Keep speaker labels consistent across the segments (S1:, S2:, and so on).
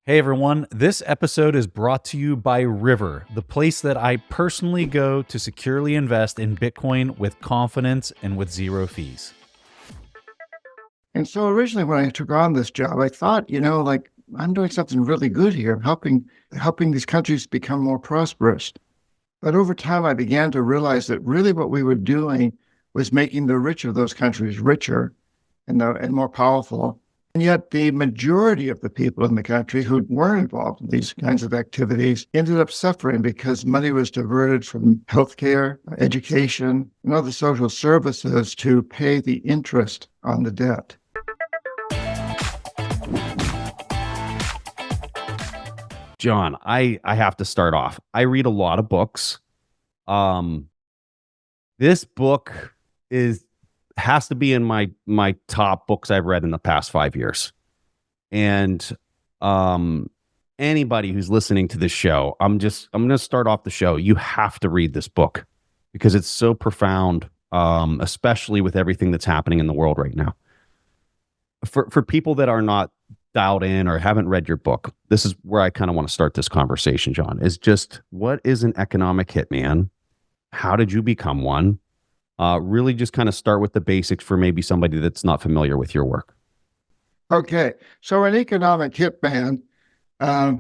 S1: Hey everyone, this episode is brought to you by River, the place that I personally go to securely invest in Bitcoin with confidence and with zero fees.
S2: And so originally when I took on this job, I thought, I'm doing something really good here, helping these countries become more prosperous. But over time, I began to realize that really what we were doing was making the rich of those countries richer and more powerful. And yet the majority of the people in the country who weren't involved in these kinds of activities ended up suffering because money was diverted from healthcare, education, and other social services to pay the interest on the debt.
S1: John, I have to start off. I read a lot of books. This book has to be in my top books I've read in the past 5 years. And anybody who's listening to this show, I'm going to start off the show. You have to read this book because it's so profound, especially with everything that's happening in the world right now. For people that are not dialed in or haven't read your book, this is where I kind of want to start this conversation, John, is just what is an economic hitman? How did you become one? Really just kind of start with the basics for maybe somebody that's not familiar with your work.
S2: Okay, so an economic hitman, my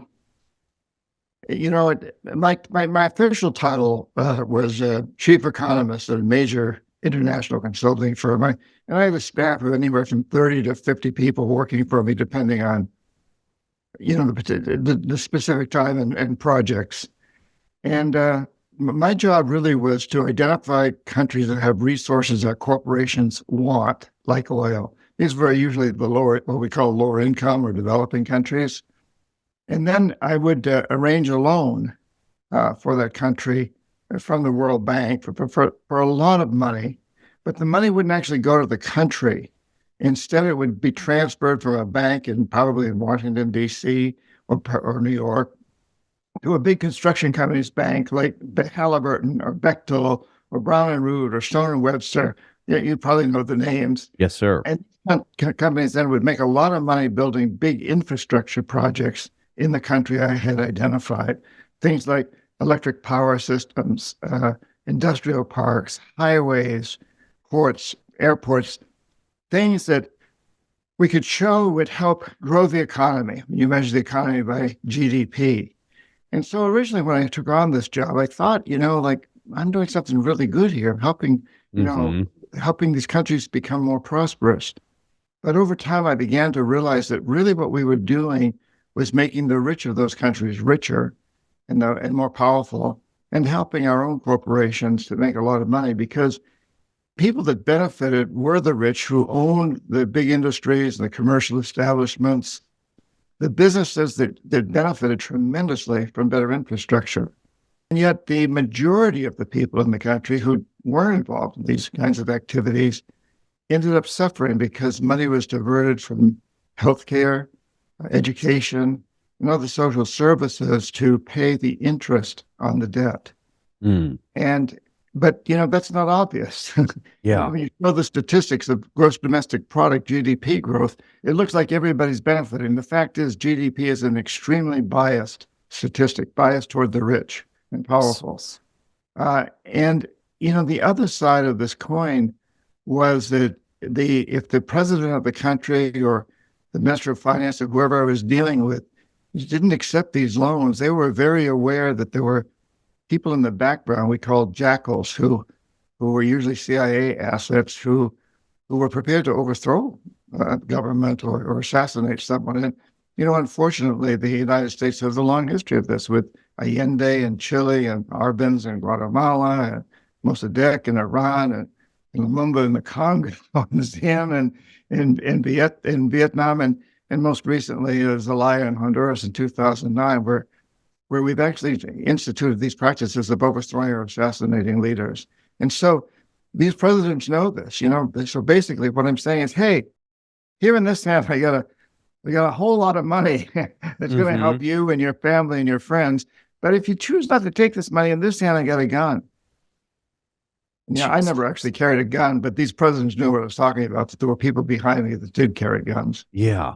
S2: official title was chief economist at a major international consulting firm. And I have a staff of anywhere from 30 to 50 people working for me, depending on, the specific time and projects. And my job really was to identify countries that have resources that corporations want, like oil. These were usually what we call lower income or developing countries. And then I would arrange a loan for that country from the World Bank for a lot of money, but the money wouldn't actually go to the country. Instead, it would be transferred from a bank probably in Washington, D.C. or New York to a big construction company's bank like Halliburton or Bechtel or Brown and Root or Stone and Webster. Yeah, you probably know the names.
S1: Yes, sir.
S2: And companies then would make a lot of money building big infrastructure projects in the country I had identified. Things like electric power systems, industrial parks, highways, ports, airports, things that we could show would help grow the economy. You measure the economy by GDP. And so originally when I took on this job, I thought, I'm doing something really good here, helping these countries become more prosperous. But over time, I began to realize that really what we were doing was making the rich of those countries richer and more powerful, and helping our own corporations to make a lot of money, because people that benefited were the rich who owned the big industries and the commercial establishments, the businesses that benefited tremendously from better infrastructure. And yet the majority of the people in the country who weren't involved in these kinds of activities ended up suffering because money was diverted from healthcare, education, and other social services to pay the interest on the debt. But that's not obvious.
S1: Yeah.
S2: When you know the statistics of gross domestic product, GDP growth, it looks like everybody's benefiting. The fact is GDP is an extremely biased statistic, biased toward the rich and powerful. And the other side of this coin was that if the president of the country or the minister of finance or whoever I was dealing with didn't accept these loans, they were very aware that there were people in the background we called jackals who were usually CIA assets who were prepared to overthrow government or assassinate someone. And, unfortunately, the United States has a long history of this with Allende in Chile and Arbenz in Guatemala and Mossadegh in Iran and Lumumba in the Congo and Zim in Vietnam and most recently Zelaya in Honduras in 2009, where we've actually instituted these practices of overthrowing or assassinating leaders. And so these presidents know this, So basically what I'm saying is, hey, here in this hand, we got a whole lot of money that's going to help you and your family and your friends. But if you choose not to take this money, in this hand, I got a gun. Yeah, I never actually carried a gun, but these presidents knew what I was talking about. That there were people behind me that did carry guns.
S1: Yeah.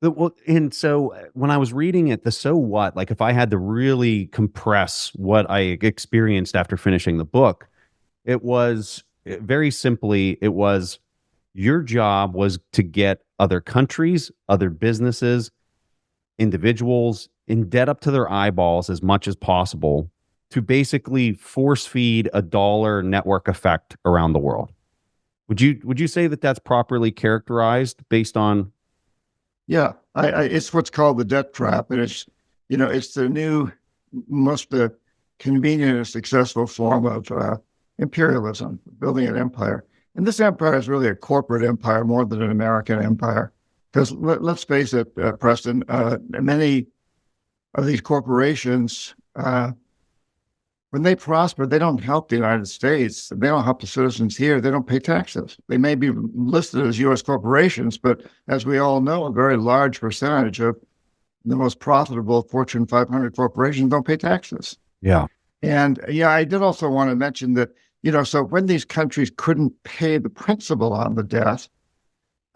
S1: Well, and so when I was reading it, the so what, like if I had to really compress what I experienced after finishing the book, it was very simply, it was your job was to get other countries, other businesses, individuals in debt up to their eyeballs as much as possible to basically force feed a dollar network effect around the world. Would you say that that's properly characterized based on?
S2: Yeah, it's what's called the debt trap, and it's the new, most convenient and successful form of imperialism, building an empire. And this empire is really a corporate empire more than an American empire. Because let's face it, Preston, many of these corporations, when they prosper, they don't help the United States. They don't help the citizens here. They don't pay taxes. They may be listed as U.S. corporations, but as we all know, a very large percentage of the most profitable Fortune 500 corporations don't pay taxes.
S1: Yeah.
S2: And yeah, I did also want to mention that, so when these countries couldn't pay the principal on the debt,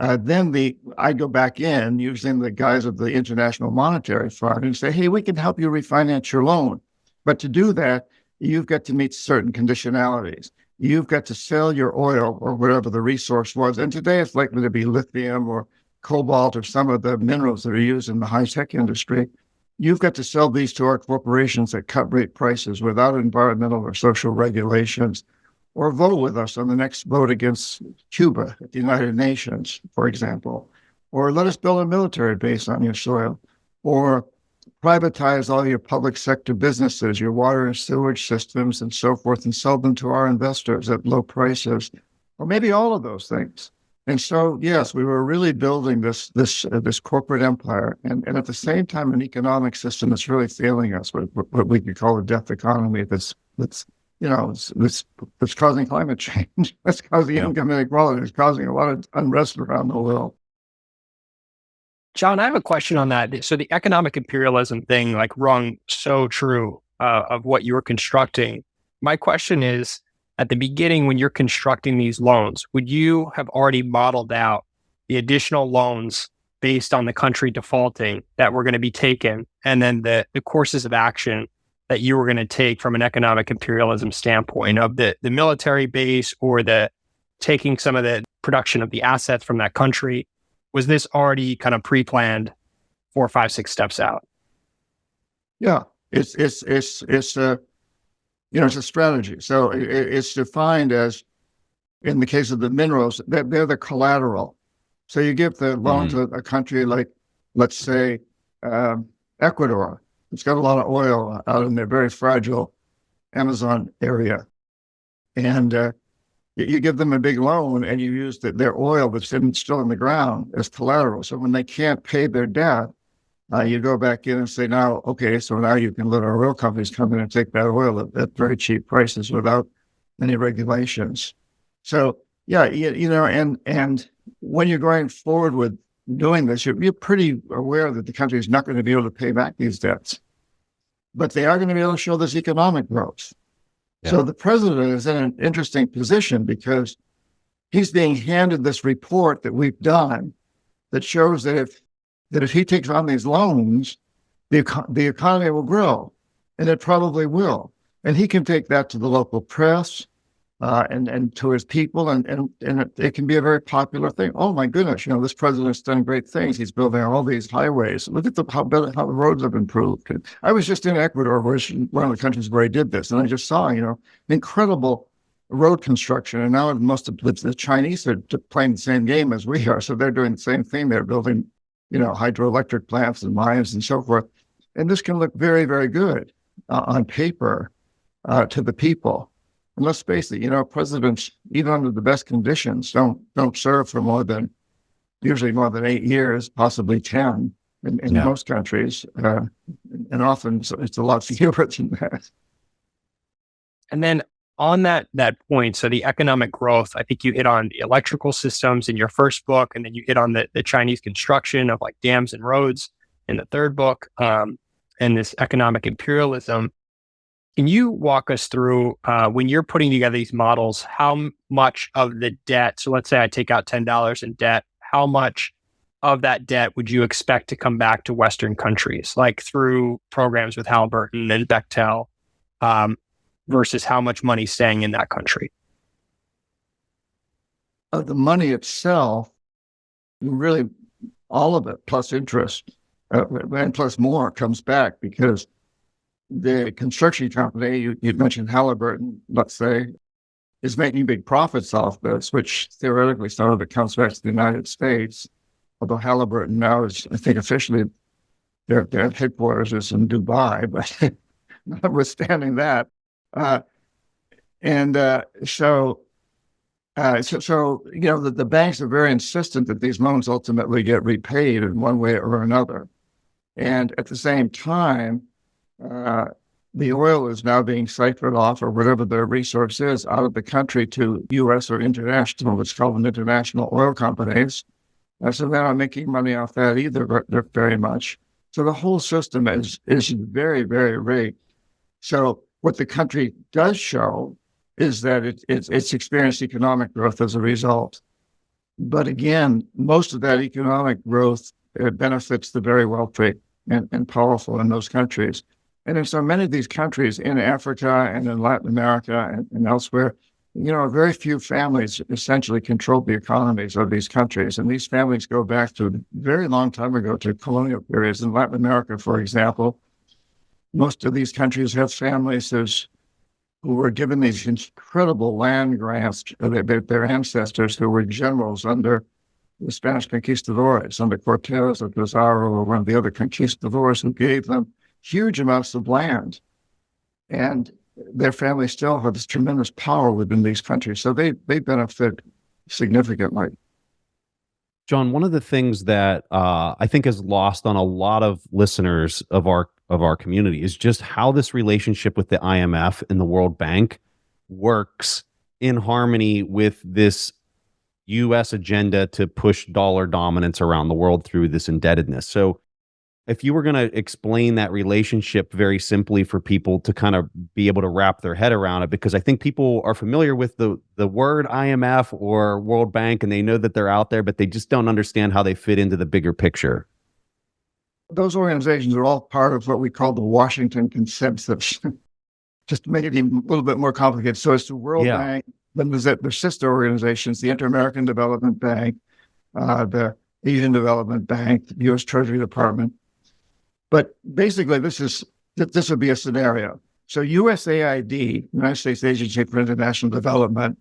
S2: then I go back in using the guise of the International Monetary Fund and say, hey, we can help you refinance your loan. But to do that, you've got to meet certain conditionalities. You've got to sell your oil or whatever the resource was. And today it's likely to be lithium or cobalt or some of the minerals that are used in the high-tech industry. You've got to sell these to our corporations at cut-rate prices without environmental or social regulations, or vote with us on the next vote against Cuba at the United Nations, for example, or let us build a military base on your soil, or privatize all your public sector businesses, your water and sewage systems and so forth, and sell them to our investors at low prices, or maybe all of those things. And so, yes, we were really building this corporate empire, and at the same time, an economic system that's really failing us, what we could call a death economy that's causing climate change, that's causing income inequality, it's causing a lot of unrest around the world.
S3: John, I have a question on that. So the economic imperialism thing, like, rung so true of what you were constructing. My question is, at the beginning, when you're constructing these loans, would you have already modeled out the additional loans based on the country defaulting that were going to be taken, and then the courses of action that you were going to take from an economic imperialism standpoint of the military base or the taking some of the production of the assets from that country? Was this already kind of pre-planned 4, 5, 6 steps out?
S2: Yeah, it's a strategy. So it's defined as, in the case of the minerals, they're the collateral. So you give the loan to a country like, let's say, Ecuador. It's got a lot of oil out in their very fragile Amazon area, and you give them a big loan and you use their oil that's still in the ground as collateral. So when they can't pay their debt, you go back in and say, now you can let our oil companies come in and take that oil at very cheap prices without any regulations. So yeah, and when you're going forward with doing this, you're pretty aware that the country is not going to be able to pay back these debts, but they are going to be able to show this economic growth. Yeah. So the president is in an interesting position because he's being handed this report that we've done that shows that if he takes on these loans, the economy will grow, and it probably will. And he can take that to the local press and to his people, and it can be a very popular thing. Oh my goodness, this president's done great things. He's building all these highways. Look at how the roads have improved. And I was just in Ecuador, which is one of the countries where he did this, and I just saw, incredible road construction. And now most of the Chinese are playing the same game as we are, so they're doing the same thing. They're building, hydroelectric plants and mines and so forth. And this can look very, very good on paper to the people. And let's face it, presidents, even under the best conditions, don't serve for usually more than 8 years, possibly 10 in most countries. And often it's a lot fewer than that.
S3: And then on that point, so the economic growth, I think you hit on the electrical systems in your first book, and then you hit on the Chinese construction of like dams and roads in the third book, and this economic imperialism. Can you walk us through, when you're putting together these models, how much of the debt, so let's say I take out $10 in debt, how much of that debt would you expect to come back to Western countries, like through programs with Halliburton and Bechtel, versus how much money staying in that country?
S2: The money itself, really all of it, plus interest, and plus more, comes back because the construction company, you mentioned Halliburton, let's say, is making big profits off this, which theoretically some of it comes back to the United States. Although Halliburton now is, I think, officially their headquarters is in Dubai, but notwithstanding that, so the banks are very insistent that these loans ultimately get repaid in one way or another, and at the same time, the oil is now being siphoned off, or whatever the resource is, out of the country to U.S. or international, what's called international oil companies. So they're not making money off that either, very much. So the whole system is very, very rigged. So what the country does show is that it's experienced economic growth as a result. But again, most of that economic growth benefits the very wealthy and powerful in those countries. And in so many of these countries, in Africa and in Latin America and elsewhere, very few families essentially control the economies of these countries. And these families go back to a very long time ago, to colonial periods. In Latin America, for example, most of these countries have families who were given these incredible land grants to their ancestors who were generals under the Spanish conquistadores, under Cortez or Pizarro or one of the other conquistadors, who gave them huge amounts of land. And their families still have this tremendous power within these countries. So they benefit significantly.
S1: John, one of the things that I think is lost on a lot of listeners of our community is just how this relationship with the IMF and the World Bank works in harmony with this U.S. agenda to push dollar dominance around the world through this indebtedness. So if you were going to explain that relationship very simply for people to kind of be able to wrap their head around it, because I think people are familiar with the word IMF or World Bank, and they know that they're out there, but they just don't understand how they fit into the bigger picture.
S2: Those organizations are all part of what we call the Washington Consensus, just to make it even a little bit more complicated. So it's the World Bank, then there's their sister organizations, the Inter-American Development Bank, the Asian Development Bank, the U.S. Treasury Department. But basically, this would be a scenario. So USAID, United States Agency for International Development,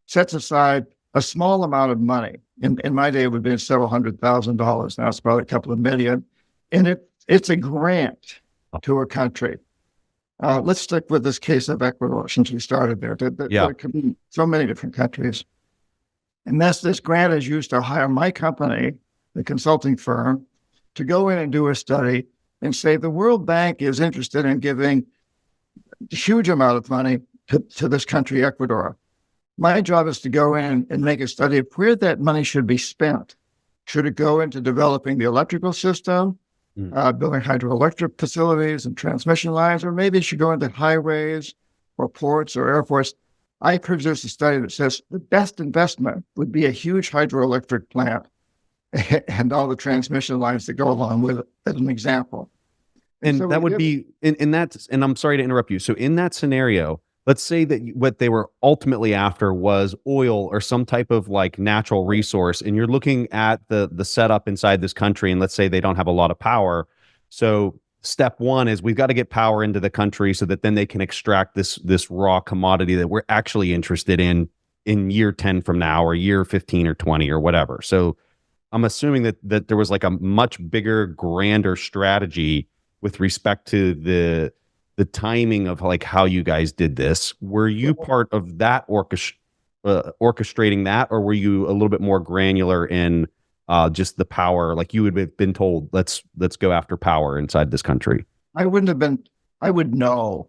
S2: sets aside a small amount of money. In my day, it would have been several $100,000. Now it's probably a couple of million. And it's a grant to a country. Let's stick with this case of Ecuador since we started there. There could be so many different countries. And this grant is used to hire my company, the consulting firm, to go in and do a study and say the World Bank is interested in giving a huge amount of money to this country, Ecuador. My job is to go in and make a study of where that money should be spent. Should it go into developing the electrical system, building hydroelectric facilities and transmission lines, or maybe it should go into highways or ports or airports? I produced a study that says the best investment would be a huge hydroelectric plant and all the transmission lines that go along with it, as an example.
S1: And so that would be, in that, and I'm sorry to interrupt you. So in that scenario, let's say that what they were ultimately after was oil or some type of like natural resource, and you're looking at the setup inside this country, and let's say they don't have a lot of power. So step one is we've got to get power into the country so that then they can extract this raw commodity that we're actually interested in year 10 from now, or year 15 or 20 or whatever. So I'm assuming that there was like a much bigger, grander strategy with respect to the timing of like how you guys did this. Were you part of that orchestrating that, or were you a little bit more granular in just the power? Like you would have been told, let's go after power inside this country.
S2: I wouldn't have been. I would know.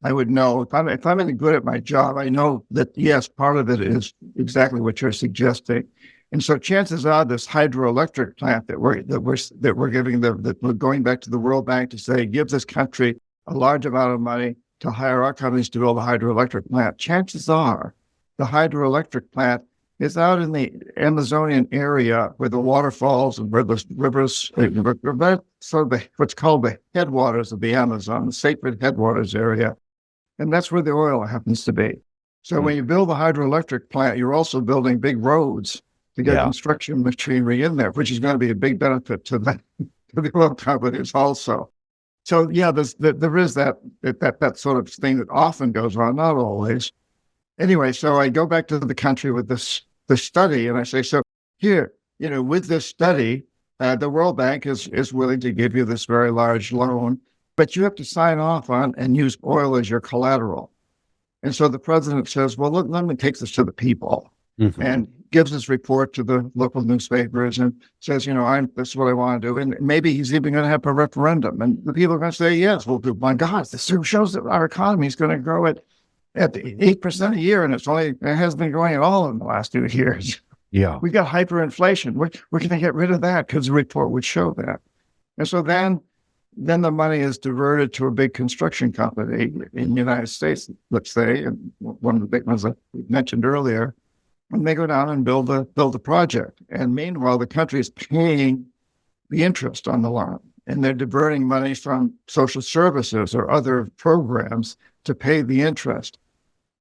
S2: If I'm any good at my job, I know that yes, part of it is exactly what you're suggesting. And so chances are this hydroelectric plant that we're giving that we're going back to the World Bank to say, give this country a large amount of money to hire our companies to build a hydroelectric plant. Chances are the hydroelectric plant It's out in the Amazonian area where the waterfalls and where the rivers, what's called the headwaters of the Amazon, the sacred headwaters area. And that's where the oil happens to be. So when you build a hydroelectric plant, you're also building big roads to get construction machinery in there, which is going to be a big benefit to the oil companies also. So yeah, there is that sort of thing that often goes on, not always. Anyway, so I go back to the country with this study, and I say, so here, with this study, the World Bank is willing to give you this very large loan, but you have to sign off on and use oil as your collateral. And so the president says, well, look, let me take this to the people, and gives this report to the local newspapers and says, this is what I want to do. And maybe he's even going to have a referendum. And the people are going to say, yes, well, my God, this shows that our economy is going to grow at 8% a year, and it hasn't been growing at all in the last 2 years.
S1: Yeah.
S2: We got hyperinflation. We're going to get rid of that because the report would show that. And so then the money is diverted to a big construction company in the United States, let's say, and one of the big ones that we mentioned earlier, and they go down and build a project. And meanwhile, the country is paying the interest on the loan, and they're diverting money from social services or other programs to pay the interest.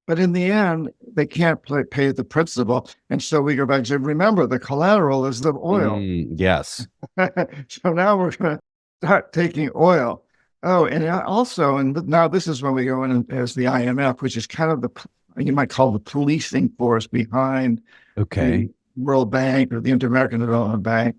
S2: But in the end, they can't pay the principal. And so we go back and say, remember, the collateral is the oil.
S1: Yes.
S2: So now we're going to start taking oil. Oh, and also, and now this is when we go in as the IMF, which is kind of you might call the policing force behind the World Bank or the Inter-American Development Bank.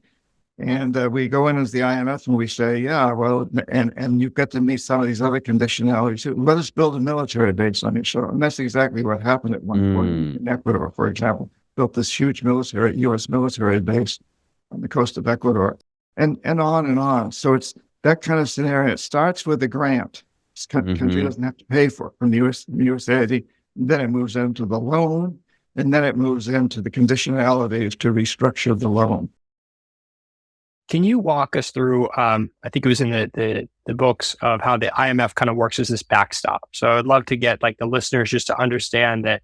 S2: And we go in as the IMF and we say, yeah, well, and you get to meet some of these other conditionalities. Let us build a military base on your shore. And that's exactly what happened at one point in Ecuador, for example. Built this huge U.S. military base on the coast of Ecuador, and on and on. So it's that kind of scenario. It starts with a grant. This country doesn't have to pay for it from the USAID. Then it moves into the loan, and then it moves into the conditionalities to restructure the loan.
S3: Can you walk us through, I think it was in the books, of how the IMF kind of works as this backstop. So I'd love to get the listeners just to understand that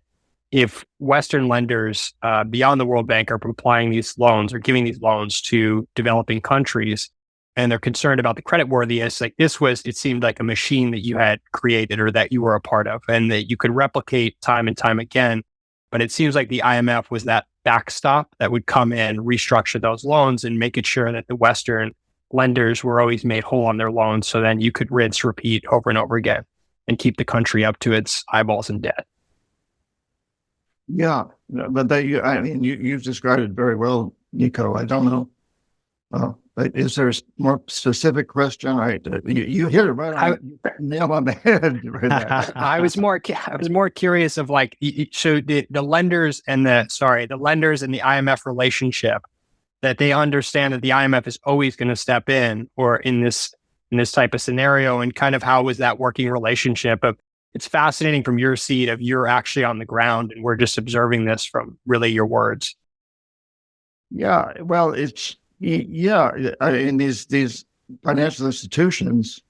S3: if Western lenders beyond the World Bank are applying these loans or giving these loans to developing countries, and they're concerned about the creditworthiness, it seemed like a machine that you had created or that you were a part of and that you could replicate time and time again. But it seems like the IMF was that backstop that would come in, restructure those loans, and make it sure that the Western lenders were always made whole on their loans. So then you could rinse, repeat over and over again and keep the country up to its eyeballs in debt.
S2: Yeah, but you've described it very well, Nico. I don't know. Is there a more specific question? You hit it right on nail on the head. Right.
S3: I was more curious of so the lenders and the IMF relationship, that they understand that the IMF is always going to step in, or in this type of scenario, and kind of how was that working relationship? It's fascinating from your seat of you're actually on the ground and we're just observing this from really your words.
S2: Yeah, well, in these financial institutions,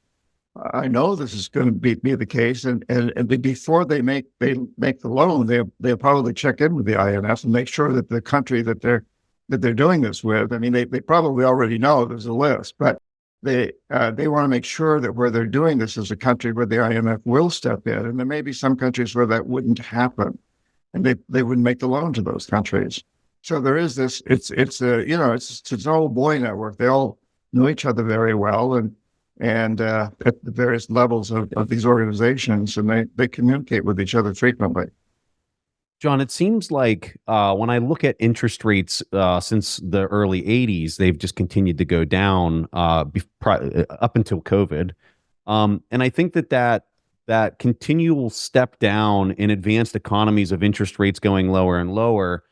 S2: I know this is going to be the case, and before they make the loan, they'll probably check in with the IMF and make sure that the country that they're doing this with. I mean, they probably already know there's a list, but they want to make sure that where they're doing this is a country where the IMF will step in, and there may be some countries where that wouldn't happen, and they wouldn't make the loan to those countries. So there is this. It's an old boy network. They all know each other very well, and at the various levels of these organizations, and they communicate with each other frequently.
S1: John, it seems like when I look at interest rates since the early 80s, they've just continued to go down up until COVID. And I think that continual step down in advanced economies of interest rates going lower and lower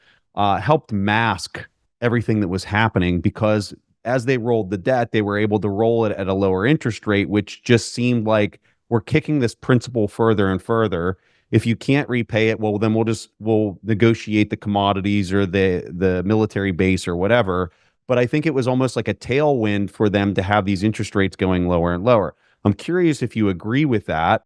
S1: helped mask everything that was happening, because as they rolled the debt, they were able to roll it at a lower interest rate, which just seemed like we're kicking this principle further and further. If you can't repay it, well, then we'll negotiate the commodities or the military base or whatever. But I think it was almost like a tailwind for them to have these interest rates going lower and lower. I'm curious if you agree with that.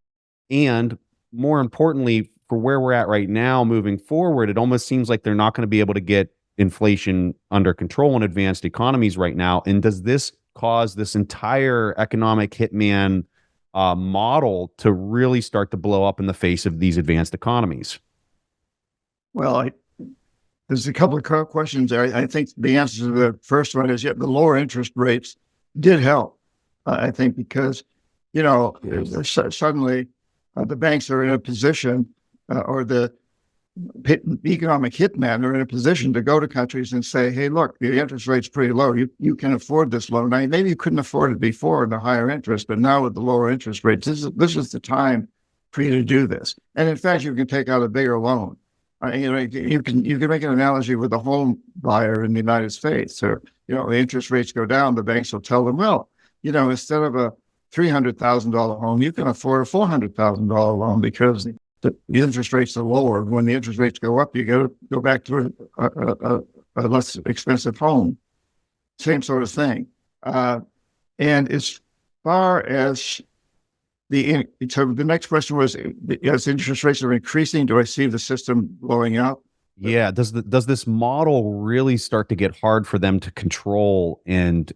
S1: And more importantly, for where we're at right now, moving forward, it almost seems like they're not going to be able to get inflation under control in advanced economies right now. And does this cause this entire economic hitman model to really start to blow up in the face of these advanced economies?
S2: Well, there's a couple of questions there. I think the answer to the first one is, yeah, the lower interest rates did help. I think because, suddenly the banks are in a position, or the economic hitmen are in a position to go to countries and say, hey, look, the interest rate's pretty low. You can afford this loan. Now, maybe you couldn't afford it before in the higher interest, but now with the lower interest rates, this is the time for you to do this. And in fact, you can take out a bigger loan. You can make an analogy with a home buyer in the United States, or the interest rates go down, the banks will tell them, well, instead of a $300,000 home, you can afford a $400,000 loan because the interest rates are lower. When the interest rates go up, you go back to a less expensive home. Same sort of thing. And as far as so the next question was, as interest rates are increasing, do I see the system blowing out?
S1: Yeah. Does this model really start to get hard for them to control? And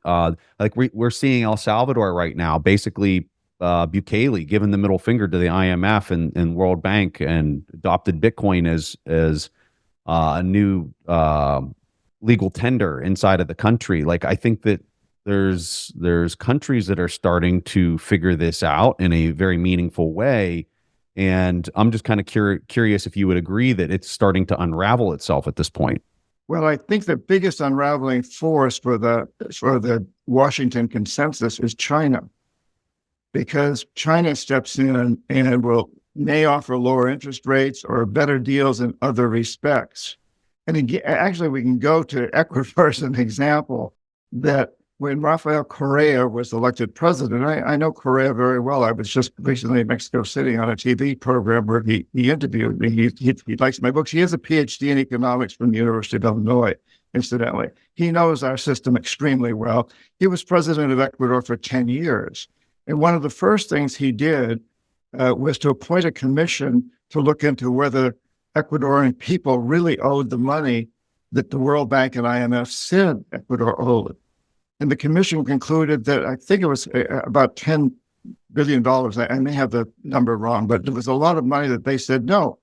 S1: like we're seeing El Salvador right now, basically Bukele giving the middle finger to the IMF and World Bank, and adopted Bitcoin as a new legal tender inside of the country. Like, I think that there's countries that are starting to figure this out in a very meaningful way. And I'm just kind of curious if you would agree that it's starting to unravel itself at this point.
S2: Well, I think the biggest unraveling force for the Washington consensus is China, because China steps in and may offer lower interest rates or better deals in other respects. And actually, we can go to Ecuador as an example, that when Rafael Correa was elected president, I know Correa very well. I was just recently in Mexico City on a TV program where he interviewed me. He likes my books. He has a PhD in economics from the University of Illinois, incidentally. He knows our system extremely well. He was president of Ecuador for 10 years. And one of the first things he did was to appoint a commission to look into whether Ecuadorian people really owed the money that the World Bank and IMF said Ecuador owed. And the commission concluded that, I think it was about $10 billion. I may have the number wrong, but it was a lot of money that they said, no,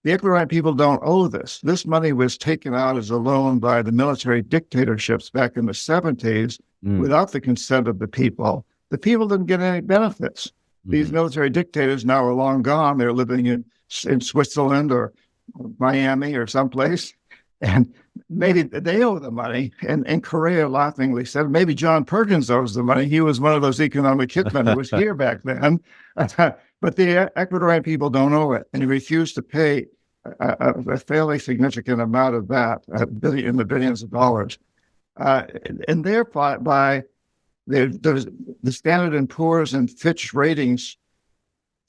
S2: the Ecuadorian people don't owe this. This money was taken out as a loan by the military dictatorships back in the 70s without the consent of the people. The people didn't get any benefits. These military dictators now are long gone. They're living in Switzerland or Miami or someplace. And maybe they owe the money. And Correa laughingly said, maybe John Perkins owes the money. He was one of those economic hitmen who was here back then. But the Ecuadorian people don't owe it. And he refused to pay a fairly significant amount of that, in the billions of dollars. And thereby, the Standard & Poor's and Fitch ratings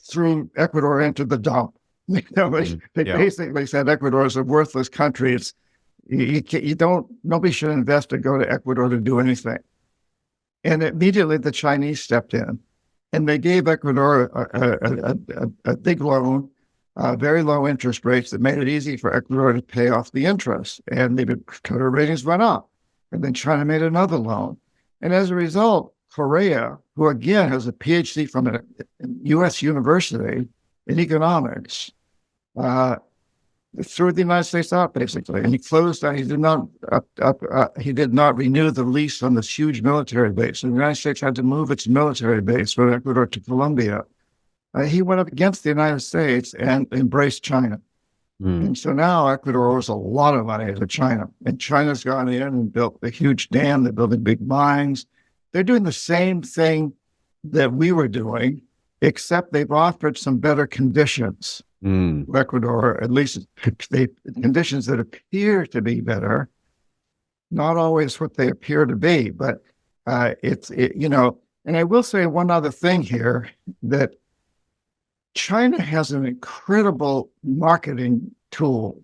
S2: threw Ecuador into the dump. They basically said Ecuador is a worthless country. Nobody should invest or go to Ecuador to do anything. And immediately the Chinese stepped in, and they gave Ecuador a big loan, very low interest rates that made it easy for Ecuador to pay off the interest. And the credit ratings went up. And then China made another loan. And as a result, Correa, who again has a PhD from a U.S. university in economics, threw the United States out, basically. And he closed down. He did not renew the lease on this huge military base. And the United States had to move its military base from Ecuador to Colombia. He went up against the United States and embraced China. And so now Ecuador owes a lot of money to China. And China's gone in and built a huge dam. They're building big mines. They're doing the same thing that we were doing, except they've offered some better conditions. Ecuador, at least conditions that appear to be better, not always what they appear to be, but and I will say one other thing here, that China has an incredible marketing tool,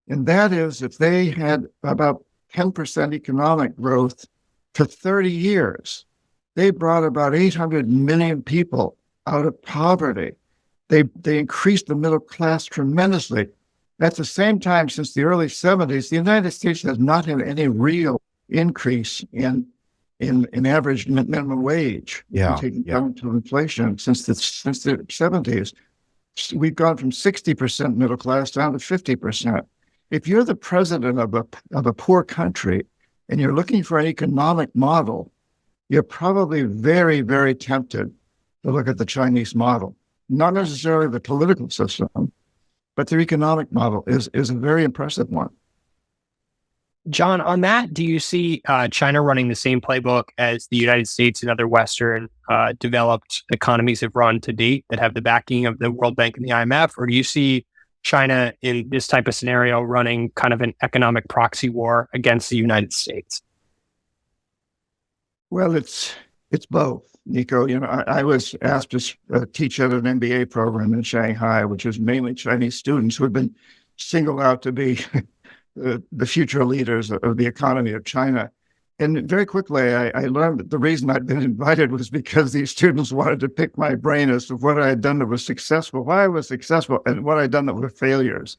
S2: and that is if they had about 10% economic growth for 30 years, they brought about 800 million people out of poverty. They increased the middle class tremendously. At the same time, since the early 70s, the United States has not had any real increase in average minimum wage.
S1: Yeah,
S2: Taking
S1: yeah.
S2: down to inflation since the 70s. We've gone from 60% middle class down to 50%. If you're the president of a poor country and you're looking for an economic model, you're probably very, very tempted to look at the Chinese model. Not necessarily the political system, but their economic model is a very impressive one.
S3: John, on that, do you see China running the same playbook as the United States and other Western developed economies have run to date that have the backing of the World Bank and the IMF? Or do you see China in this type of scenario running kind of an economic proxy war against the United States?
S2: Well, it's both, Nico. I was asked to teach at an MBA program in Shanghai, which is mainly Chinese students who have been singled out to be the future leaders of the economy of China. And very quickly, I learned that the reason I'd been invited was because these students wanted to pick my brain as to what I had done that was successful, why I was successful, and what I'd done that were failures.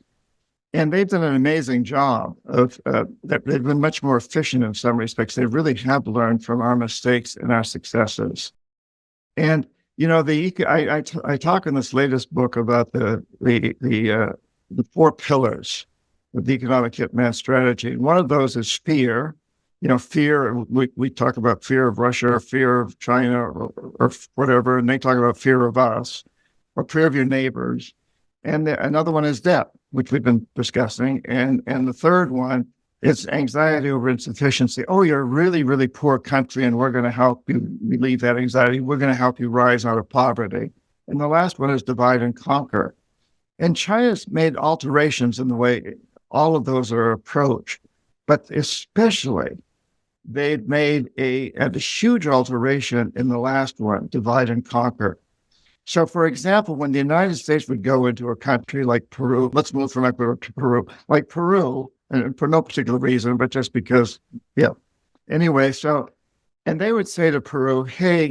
S2: And they've done an amazing job of that. They've been much more efficient in some respects. They really have learned from our mistakes and our successes. And I talk in this latest book about the 4 pillars of the economic hitman strategy. One of those is fear. Fear. We talk about fear of Russia, or fear of China, or whatever, and they talk about fear of us, or fear of your neighbors. And another one is debt, which we've been discussing. And the third one is anxiety over insufficiency. Oh, you're a really, really poor country, and we're going to help you relieve that anxiety. We're going to help you rise out of poverty. And the last one is divide and conquer. And China's made alterations in the way all of those are approached, but especially they've made a huge alteration in the last one, divide and conquer. So, for example, when the United States would go into a country like Peru, let's move from Ecuador to Peru, like Peru, and for no particular reason, but just because, yeah. Anyway, and they would say to Peru, hey,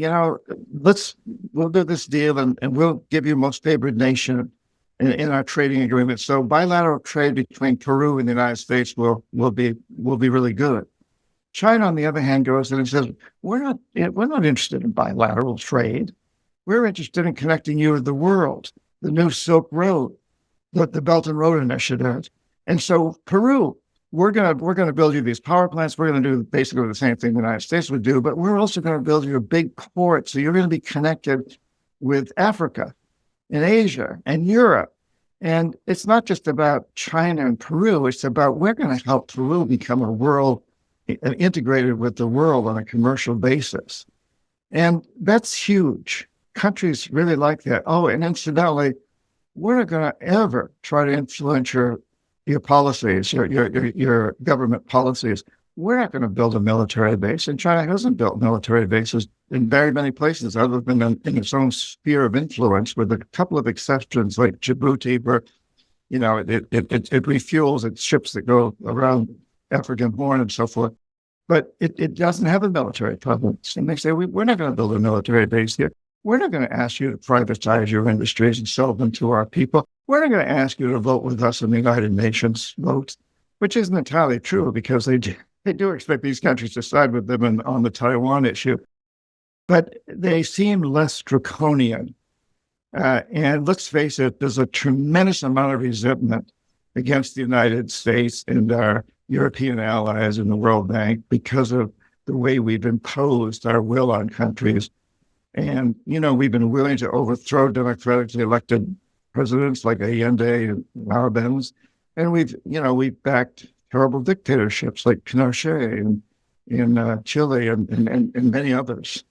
S2: we'll do this deal and we'll give you most favored nation in our trading agreement. So bilateral trade between Peru and the United States will be really good. China, on the other hand, goes in and says, we're not interested in bilateral trade. We're interested in connecting you with the world, the new Silk Road, the Belt and Road Initiative. And so Peru, we're gonna build you these power plants. We're gonna do basically the same thing the United States would do, but we're also gonna build you a big port. So you're gonna be connected with Africa and Asia and Europe. And it's not just about China and Peru. It's about we're going to help Peru become a world integrated with the world on a commercial basis. And that's huge. Countries really like that. Oh, and incidentally, we're not going to ever try to influence your policies, your government policies. We're not going to build a military base. And China hasn't built military bases in very many places other than in its own sphere of influence, with a couple of exceptions like Djibouti, where, it refuels its ships that go around African Horn and so forth. But it doesn't have a military presence. And they say, we're not going to build a military base here. We're not going to ask you to privatize your industries and sell them to our people. We're not going to ask you to vote with us in the United Nations votes, which isn't entirely true because they do expect these countries to side with them on the Taiwan issue. But they seem less draconian. And let's face it, there's a tremendous amount of resentment against the United States and our European allies in the World Bank because of the way we've imposed our will on countries. And, we've been willing to overthrow democratically elected presidents like Allende and Arbenz. And we've backed terrible dictatorships like Pinochet in Chile and many others.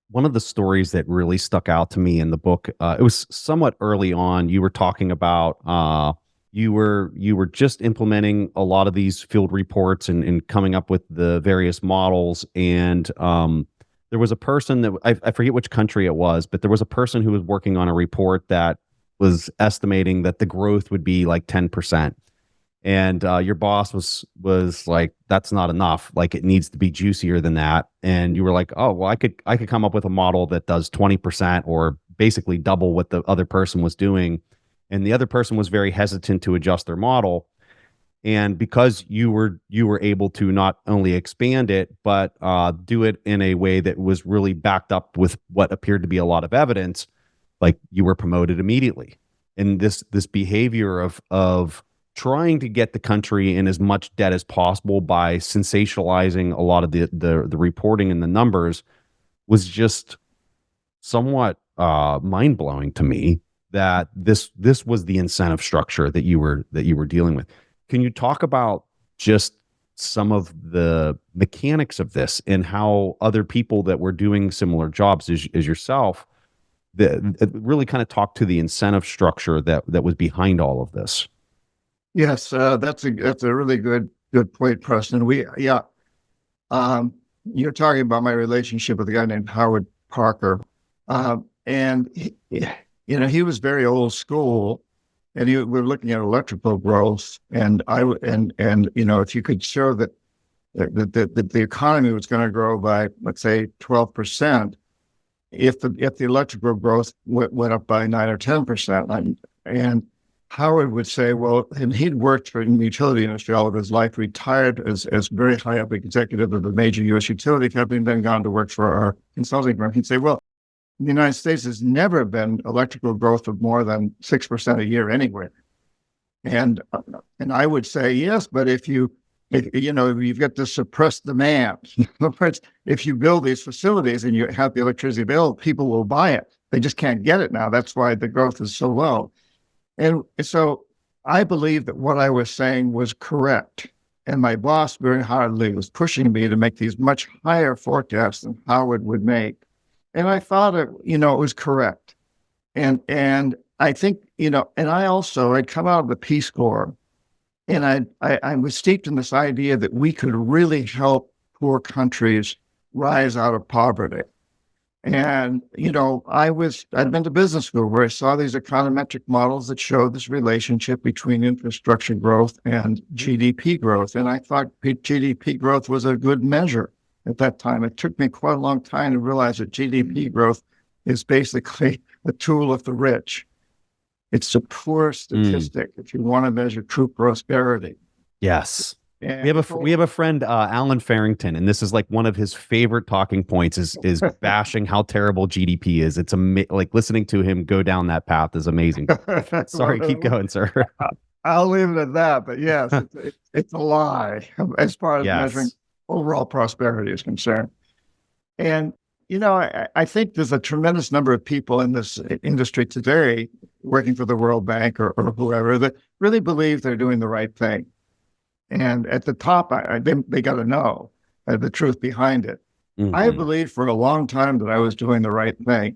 S1: One of the stories that really stuck out to me in the book, it was somewhat early on. You were talking about you were just implementing a lot of these field reports and coming up with the various models. And there was a person that I forget which country it was, but there was a person who was working on a report that was estimating that the growth would be like 10%. And your boss was like, that's not enough. Like, it needs to be juicier than that. And you were like, oh, well, I could come up with a model that does 20% or basically double what the other person was doing, and the other person was very hesitant to adjust their model. And because you were able to not only expand it, but do it in a way that was really backed up with what appeared to be a lot of evidence, like you were promoted immediately. And this behavior of trying to get the country in as much debt as possible by sensationalizing a lot of the reporting and the numbers was just somewhat mind-blowing to me, that this was the incentive structure that you were dealing with. Can you talk about just some of the mechanics of this and how other people that were doing similar jobs as yourself, that really kind of talk to the incentive structure that was behind all of this?
S2: Yes, that's a really good point, Preston. You're talking about my relationship with a guy named Howard Parker, and he was very old school. And we're looking at electrical growth, and if you could show that the economy was going to grow by, let's say, 12%, if the electrical growth went up by 9 or 10%, and Howard would say, well, and he'd worked in the utility industry all of his life, retired as very high up executive of a major U.S. utility company, and then gone to work for our consulting firm. He'd say, well, in the United States, there's never been electrical growth of more than 6% a year anywhere. And I would say, yes, but if you've got this suppressed demand, if you build these facilities and you have the electricity available, people will buy it. They just can't get it now. That's why the growth is so low. And so I believe that what I was saying was correct. And my boss very hardly was pushing me to make these much higher forecasts than Howard would make. And I thought it was correct. And I think, and I'd come out of the Peace Corps, and I was steeped in this idea that we could really help poor countries rise out of poverty. And, I'd been to business school where I saw these econometric models that showed this relationship between infrastructure growth and GDP growth. And I thought GDP growth was a good measure at that time. It took me quite a long time to realize that GDP growth is basically a tool of the rich. It's a poor statistic if you want to measure true prosperity.
S1: Yes.
S2: And
S1: We have a friend, Alan Farrington, and this is like one of his favorite talking points is bashing how terrible GDP is. It's like listening to him go down that path is amazing. Sorry, keep going, sir.
S2: I'll leave it at that. But yes, it's a lie as far as measuring overall prosperity is concerned. And, I think there's a tremendous number of people in this industry today working for the World Bank or whoever that really believe they're doing the right thing. And at the top, they got to know the truth behind it. Mm-hmm. I believed for a long time that I was doing the right thing.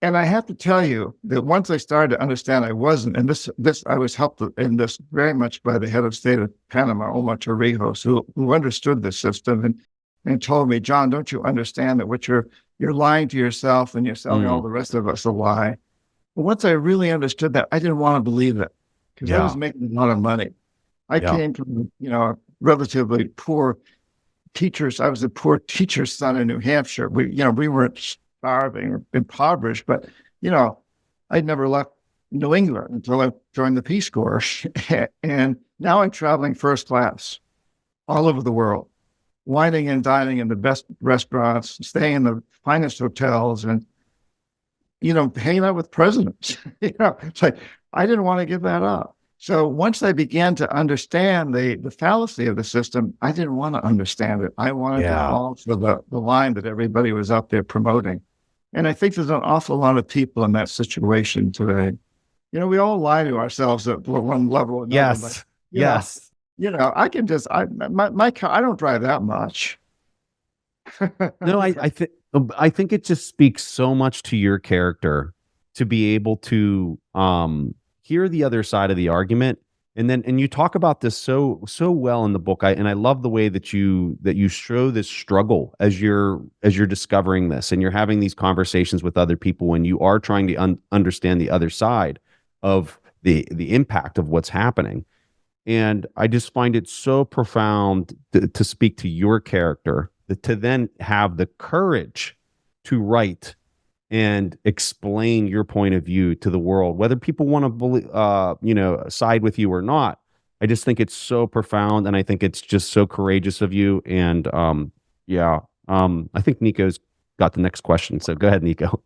S2: And I have to tell you that once I started to understand I wasn't, and this I was helped in this very much by the head of state of Panama, Omar Torrijos, who understood the system and told me, John, don't you understand that what you're lying to yourself and you're selling all the rest of us a lie? But once I really understood that, I didn't want to believe it because I was making a lot of money. I came from, relatively poor teachers. I was a poor teacher's son in New Hampshire. We weren't starving or impoverished, but, I'd never left New England until I joined the Peace Corps. And now I'm traveling first class all over the world, wining and dining in the best restaurants, staying in the finest hotels, and, hanging out with presidents. It's like, I didn't want to give that up. So once I began to understand the fallacy of the system, I didn't want to understand it. I wanted to fall for the line that everybody was out there promoting. And I think there's an awful lot of people in that situation today. We all lie to ourselves at one level or another.
S1: Yes.
S2: But,
S1: yes.
S2: I can just, my car, I don't drive that much.
S1: No, I think it just speaks so much to your character to be able to hear the other side of the argument, and you talk about this so well in the book. I love the way that you show this struggle as you're discovering this, and you're having these conversations with other people when you are trying to understand the other side of the impact of what's happening. And I just find it so profound to speak to your character, to then have the courage to write and explain your point of view to the world, whether people want to believe, side with you or not. I just think it's so profound, and I think it's just so courageous of you. And I think Nico's got the next question. So go ahead, Nico.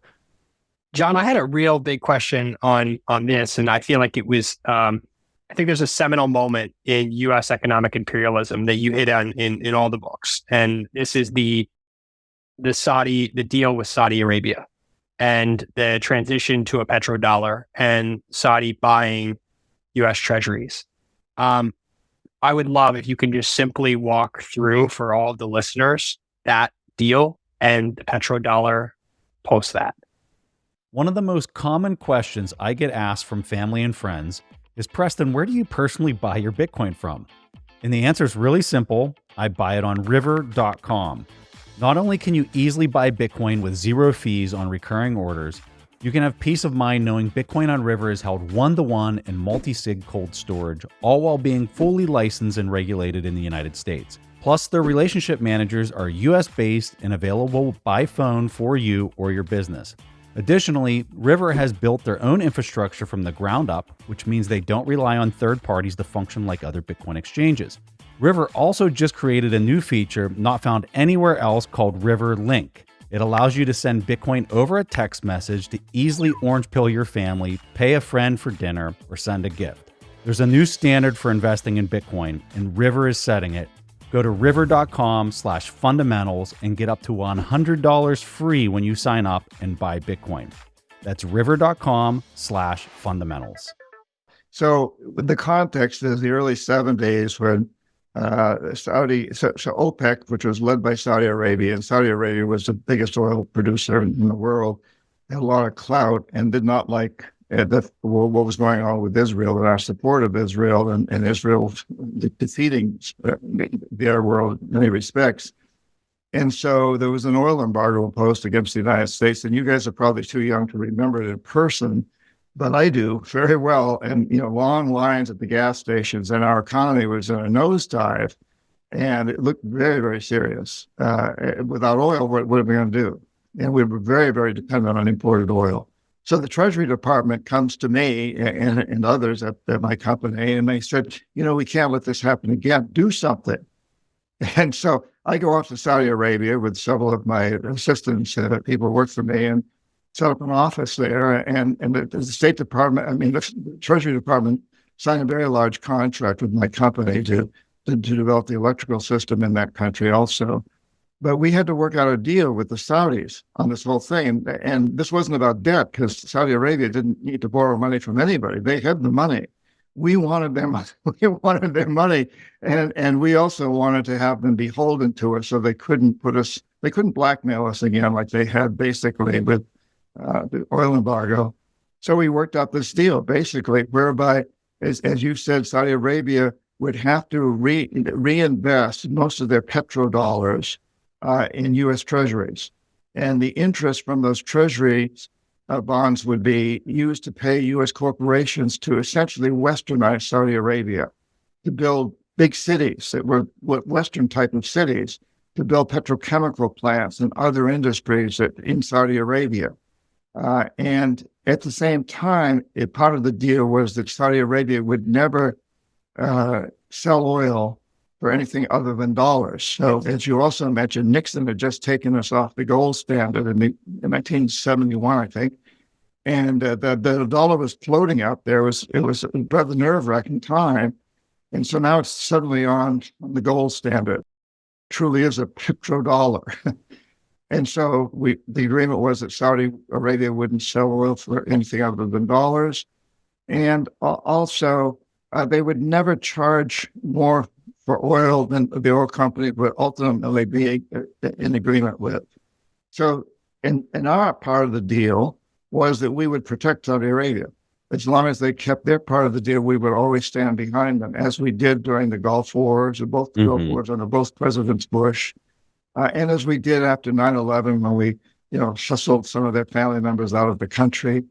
S3: John, I had a real big question on this, and I feel like it was. I think there's a seminal moment in U.S. economic imperialism that you hit on in all the books, and this is the deal with Saudi Arabia and the transition to a petrodollar and Saudi buying U.S. treasuries. I would love if you can just simply walk through for all of the listeners that deal and the petrodollar post that.
S4: One of the most common questions I get asked from family and friends is, Preston, where do you personally buy your Bitcoin from? And the answer is really simple. I buy it on river.com. Not only can you easily buy Bitcoin with zero fees on recurring orders, you can have peace of mind knowing Bitcoin on River is held one-to-one in multi-sig cold storage, all while being fully licensed and regulated in the United States. Plus, their relationship managers are US-based and available by phone for you or your business. Additionally, River has built their own infrastructure from the ground up, which means they don't rely on third parties to function like other Bitcoin exchanges. River also just created a new feature not found anywhere else called River Link. It allows you to send Bitcoin over a text message to easily orange pill your family, pay a friend for dinner, or send a gift. There's a new standard for investing in Bitcoin, and River is setting it. Go to river.com/fundamentals and get up to $100 free when you sign up and buy Bitcoin. That's river.com/fundamentals.
S2: So the context is the early 70s when OPEC, which was led by Saudi Arabia, and Saudi Arabia was the biggest oil producer in the world, had a lot of clout and did not like what was going on with Israel and our support of Israel and Israel defeating the Arab world in many respects. And so there was an oil embargo imposed against the United States, and you guys are probably too young to remember it in person, but I do very well. And, long lines at the gas stations, and our economy was in a nosedive, and it looked very, very serious. Without oil, what are we going to do? And we were very, very dependent on imported oil. So the Treasury Department comes to me and others at my company, and they said, we can't let this happen again. Do something. And so I go off to Saudi Arabia with several of my assistants, people who work for me, and set up an office there. And the State Department, the Treasury Department signed a very large contract with my company to develop the electrical system in that country also. But we had to work out a deal with the Saudis on this whole thing. And this wasn't about debt, because Saudi Arabia didn't need to borrow money from anybody. They had the money. We wanted their money. And we also wanted to have them beholden to us, so they couldn't blackmail us again like they had basically with the oil embargo. So we worked out this deal basically whereby, as you said, Saudi Arabia would have to reinvest most of their petrodollars in U.S. treasuries. And the interest from those treasuries bonds would be used to pay U.S. corporations to essentially westernize Saudi Arabia, to build big cities that were Western type of cities, to build petrochemical plants and other industries in Saudi Arabia. And at the same time, part of the deal was that Saudi Arabia would never sell oil for anything other than dollars. So, as you also mentioned, Nixon had just taken us off the gold standard in 1971, I think, and the dollar was floating out there. It was a rather nerve-wracking time, and so now it's suddenly on the gold standard. It truly is a petrodollar. And so the agreement was that Saudi Arabia wouldn't sell oil for anything other than dollars, and also they would never charge more for oil than the oil company would ultimately be in agreement with. So in our part of the deal was that we would protect Saudi Arabia. As long as they kept their part of the deal, we would always stand behind them, as we did during the Gulf Wars, or both the Gulf Wars under both Presidents Bush, and as we did after 9/11 when we, hustled some of their family members out of the country,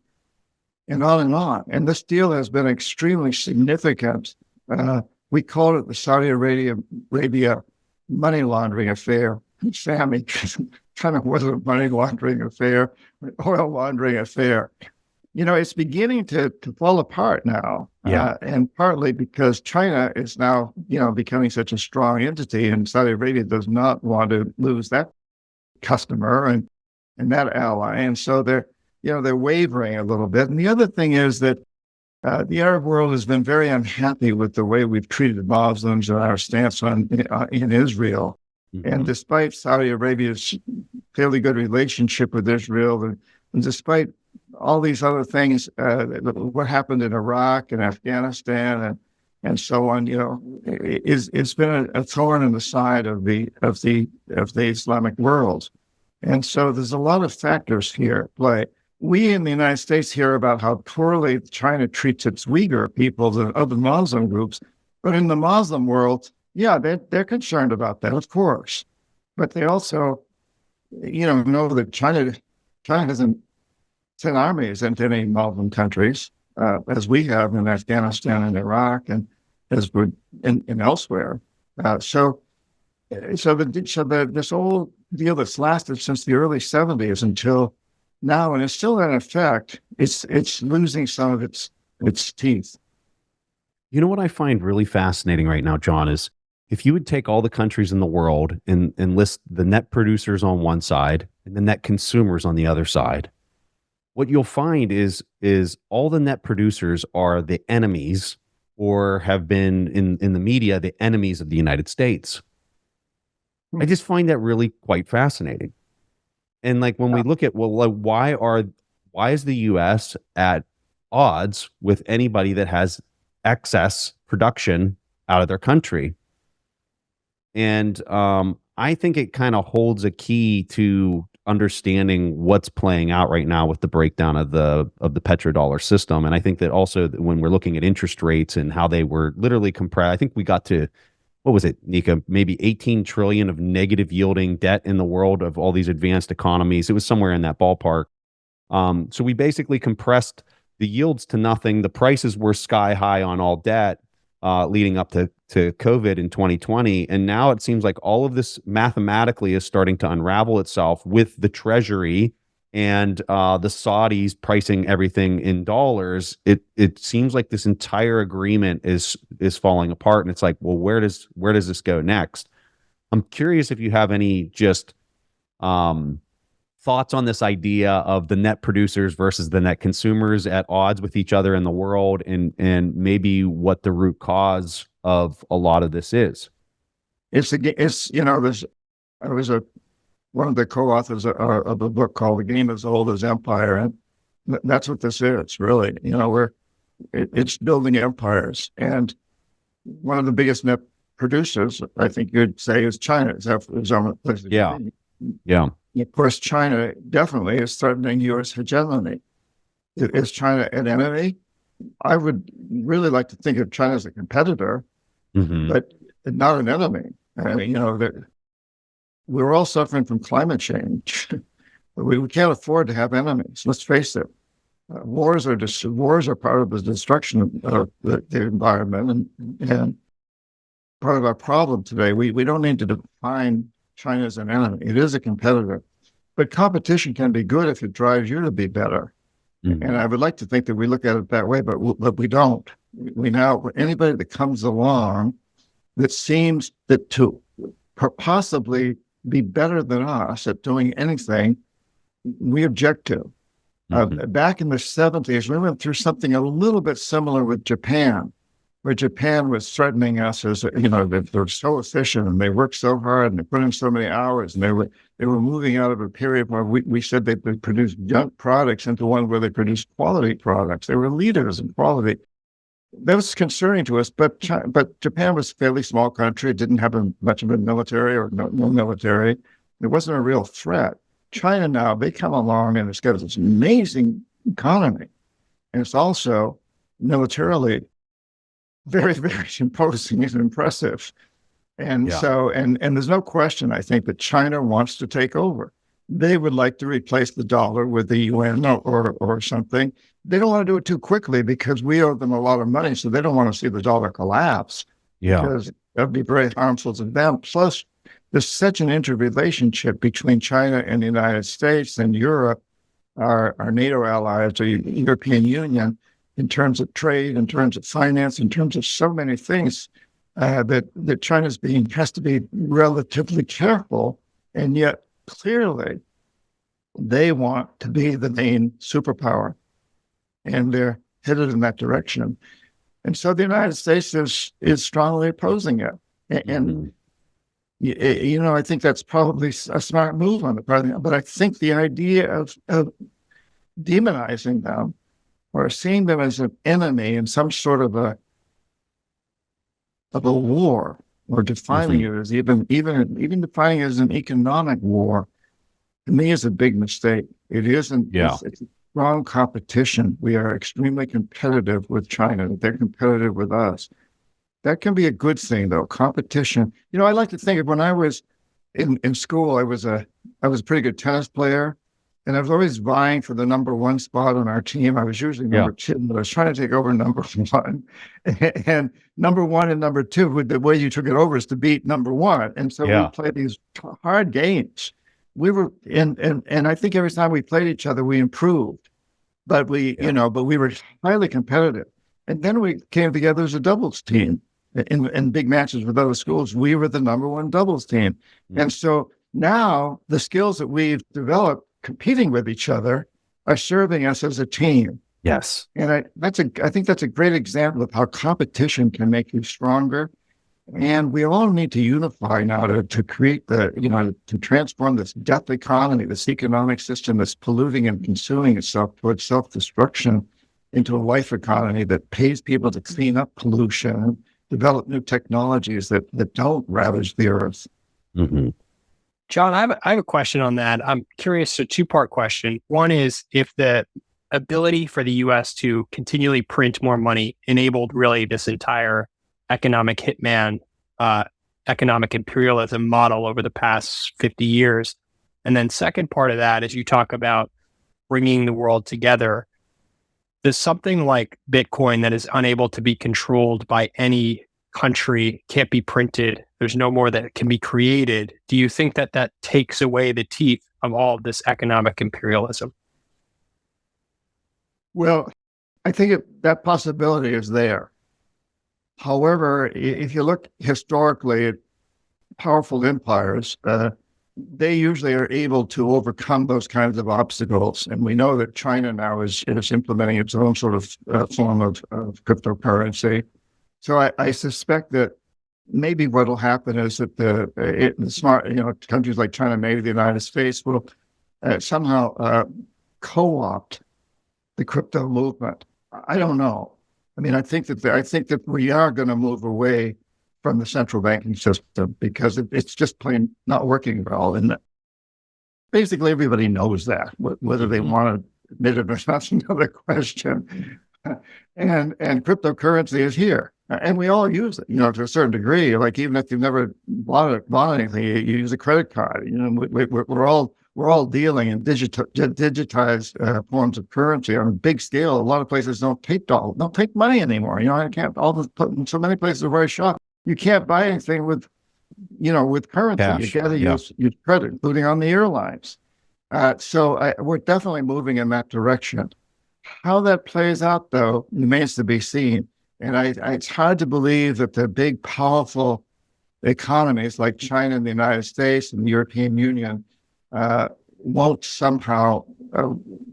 S2: and on and on. And this deal has been extremely significant. We called it the Saudi Arabia money laundering affair, Sammy, kind of was a money laundering affair, oil laundering affair. It's beginning to fall apart now.
S1: Yeah.
S2: And partly because China is now, becoming such a strong entity, and Saudi Arabia does not want to lose that customer and that ally. And so they're wavering a little bit. And the other thing is that the Arab world has been very unhappy with the way we've treated Muslims and our stance in Israel.
S1: Mm-hmm.
S2: And despite Saudi Arabia's fairly good relationship with Israel, and despite all these other things, what happened in Iraq and Afghanistan and so on, it's been a thorn in the side of the Islamic world. And so there's a lot of factors here at play. We in the United States hear about how poorly China treats its Uyghur peoples and other Muslim groups, but in the Muslim world, yeah, they're concerned about that, of course. But they also, know that China hasn't sent armies into any Muslim countries, as we have in Afghanistan and Iraq, and as we're in elsewhere. So this whole deal that's lasted since the early 70s until now, and it's still in effect, it's losing some of its teeth.
S1: You know what I find really fascinating right now, John, is if you would take all the countries in the world and list the net producers on one side and the net consumers on the other side, what you'll find is all the net producers are the enemies, or have been in the media, the enemies of the United States. I just find that really quite fascinating. And like when we look at, why is the US at odds with anybody that has excess production out of their country? And I think it kind of holds a key to understanding what's playing out right now with the breakdown of the petro-dollar system. And I think that also when we're looking at interest rates and how they were literally compressed, I think we got to, what was it, Nika, maybe 18 trillion of negative yielding debt in the world of all these advanced economies. It was somewhere in that ballpark. So we basically compressed the yields to nothing. The prices were sky high on all debt leading up to COVID in 2020. And now it seems like all of this mathematically is starting to unravel itself with the Treasury and the Saudis pricing everything in dollars. It seems like this entire agreement is falling apart. And it's like, well, where does this go next? I'm curious if you have any just thoughts on this idea of the net producers versus the net consumers at odds with each other in the world, and maybe what the root cause of a lot of this is.
S2: I was one of the co-authors of a book called "The Game as Old as Empire," and that's what this is really. It's building empires, and one of the biggest net producers, I think you'd say, is China.
S1: Yeah. Yeah.
S2: Of course, China definitely is threatening U.S. hegemony. Is China an enemy? I would really like to think of China as a competitor, but not an enemy. I mean, we're all suffering from climate change. We can't afford to have enemies. Let's face it. Wars are part of the destruction of the environment, and part of our problem today. We don't need to define China as an enemy. It is a competitor, but competition can be good if it drives you to be better. And I would like to think that we look at it that way, but we don't. We now, anybody that comes along that seems that to possibly be better than us at doing anything, we object to. Back in the 70s, we went through something a little bit similar with Japan, where Japan was threatening us as, they're so efficient and they work so hard and they put in so many hours, and they were moving out of a period where we said they produced junk products into one where they produced quality products. They were leaders in quality. That was concerning to us, but Japan was a fairly small country. It didn't have much of a military or no military. It wasn't a real threat. China now, they come along and it's got this amazing economy. And it's also militarily very, very imposing and impressive. And so there's no question, I think, that China wants to take over. They would like to replace the dollar with the yuan or something. They don't want to do it too quickly because we owe them a lot of money, so they don't want to see the dollar collapse.
S1: Yeah.
S2: Because that would be very harmful to them. Plus, there's such an interrelationship between China and the United States and Europe, our NATO allies, the European Union, in terms of trade, in terms of finance, in terms of so many things, that China's has to be relatively careful, and yet clearly they want to be the main superpower, and they're headed in that direction. And so the United States is strongly opposing it. And I think that's probably a smart move on the part of them. But I think the idea of demonizing them or seeing them as an enemy in some sort of a war, or defining it as even defining it as an economic war, to me is a big mistake. It isn't.
S1: Yeah.
S2: It's strong competition. We are extremely competitive with China. They're competitive with us. That can be a good thing, though. Competition. I like to think of when I was in school, I was a pretty good tennis player, and I was always vying for the number one spot on our team. I was usually number two, but I was trying to take over number one. And number one and number two, the way you took it over is to beat number one. And so we played these hard games. We were and I think every time we played each other, we improved. But we were highly competitive. And then we came together as a doubles team in big matches with other schools. We were the number one doubles team. And so now the skills that we've developed competing with each other are serving us as a team.
S1: Yes.
S2: And I think that's a great example of how competition can make you stronger. And we all need to unify now to create to transform this death economy, this economic system that's polluting and consuming itself towards self-destruction, into a life economy that pays people to clean up pollution, develop new technologies that don't ravage the earth.
S3: Mm-hmm. John, I have a question on that. I'm curious, a two-part question. One is if the ability for the U.S. to continually print more money enabled really this entire economic hitman, economic imperialism model over the past 50 years. And then second part of that is you talk about bringing the world together. There's something like Bitcoin that is unable to be controlled by any country, can't be printed. There's no more that can be created. Do you think that takes away the teeth of all of this economic imperialism?
S2: Well, I think that possibility is there. However, if you look historically at powerful empires, they usually are able to overcome those kinds of obstacles. And we know that China now is implementing its own sort of form of cryptocurrency. So I suspect that maybe what will happen is that the smart, countries like China, maybe the United States, will somehow co-opt the crypto movement. I don't know. I mean, I think that we are going to move away from the central banking system because it's just plain not working well. And basically, everybody knows that. Whether they want to admit it or not, another question. And cryptocurrency is here, and we all use it, to a certain degree. Like even if you've never bought anything, you use a credit card. We're all dealing in digitized forms of currency on a big scale. A lot of places don't take money anymore. I can't. So many places are very shocked. You can't buy anything with currency.
S1: Cash.
S2: You got to use credit, including on the airlines. So we're definitely moving in that direction. How that plays out, though, remains to be seen. And it's hard to believe that the big, powerful economies like China and the United States and the European Union won't somehow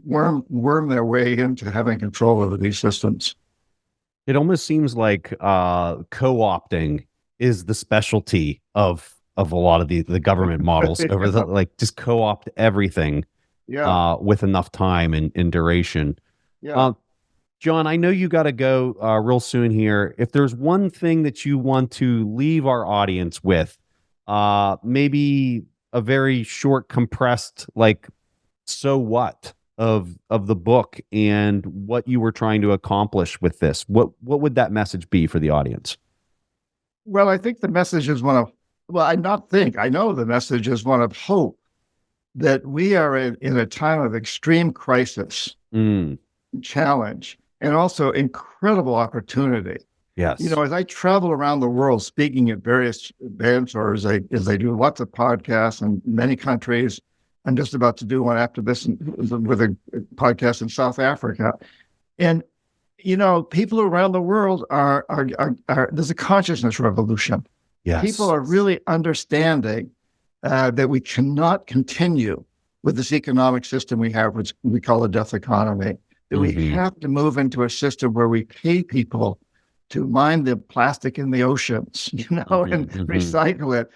S2: worm their way into having control over these systems.
S1: It almost seems like co-opting is the specialty of a lot of the government models over just co-opt everything with enough time and duration. Yeah. John, I know you got to go real soon here. If there's one thing that you want to leave our audience with, maybe a very short, compressed, so what of the book and what you were trying to accomplish with this, what would that message be for the audience?
S2: Well, I think the message is I know the message is one of hope, that we are in a time of extreme crisis, challenge, and also incredible opportunity.
S1: Yes.
S2: As I travel around the world speaking at various events, or as I do lots of podcasts in many countries, I'm just about to do one after this with a podcast in South Africa. And, people around the world are there's a consciousness revolution.
S1: Yes.
S2: People are really understanding that we cannot continue with this economic system we have, which we call a death economy, that we have to move into a system where we pay people to mine the plastic in the oceans, and recycle it,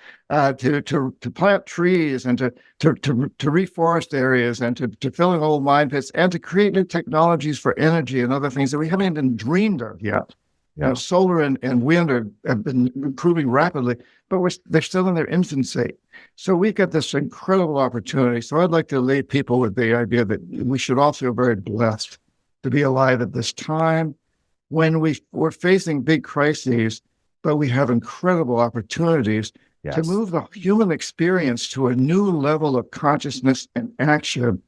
S2: to plant trees and to reforest areas and to fill in old mine pits and to create new technologies for energy and other things that we haven't even dreamed of yet.
S1: Yeah.
S2: Solar and wind have been improving rapidly, but they're still in their infancy. So we've got this incredible opportunity. So I'd like to leave people with the idea that we should all feel very blessed to be alive at this time when we're facing big crises, but we have incredible opportunities to move the human experience to a new level of consciousness and action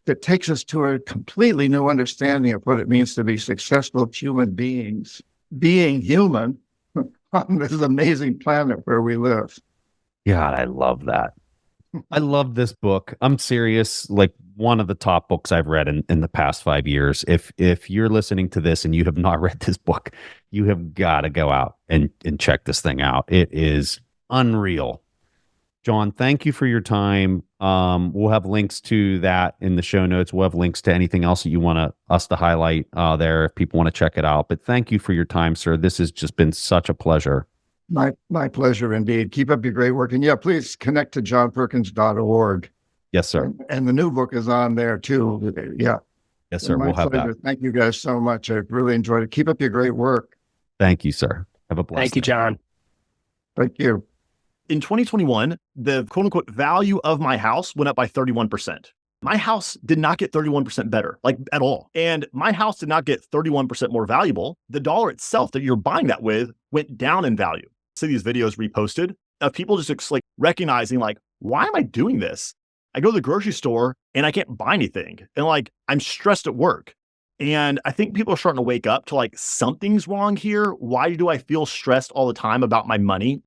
S2: that takes us to a completely new understanding of what it means to be successful human beings, being human on this amazing planet where we live.
S1: God, I love that. I love this book. I'm serious. Like, one of the top books I've read in the past 5 years. If you're listening to this and you have not read this book, you have got to go out and check this thing out. It is unreal. John, thank you for your time. We'll have links to that in the show notes. We'll have links to anything else that you want us to highlight there if people want to check it out. But thank you for your time, sir. This has just been such a pleasure.
S2: My pleasure indeed. Keep up your great work. And please connect to johnperkins.org.
S1: Yes, sir.
S2: And the new book is on there too. Yeah.
S1: Yes, sir. We'll have that.
S2: Thank you guys so much. I really enjoyed it. Keep up your great work.
S1: Thank you, sir. Have a blessed
S3: Thank you,
S1: day.
S3: John.
S2: Thank you.
S5: In 2021, the quote unquote value of my house went up by 31%. My house did not get 31% better, like at all. And my house did not get 31% more valuable. The dollar itself that you're buying that with went down in value. See these videos reposted of people just like recognizing like, why am I doing this? I go to the grocery store and I can't buy anything. And like, I'm stressed at work. And I think people are starting to wake up to like, something's wrong here. Why do I feel stressed all the time about my money?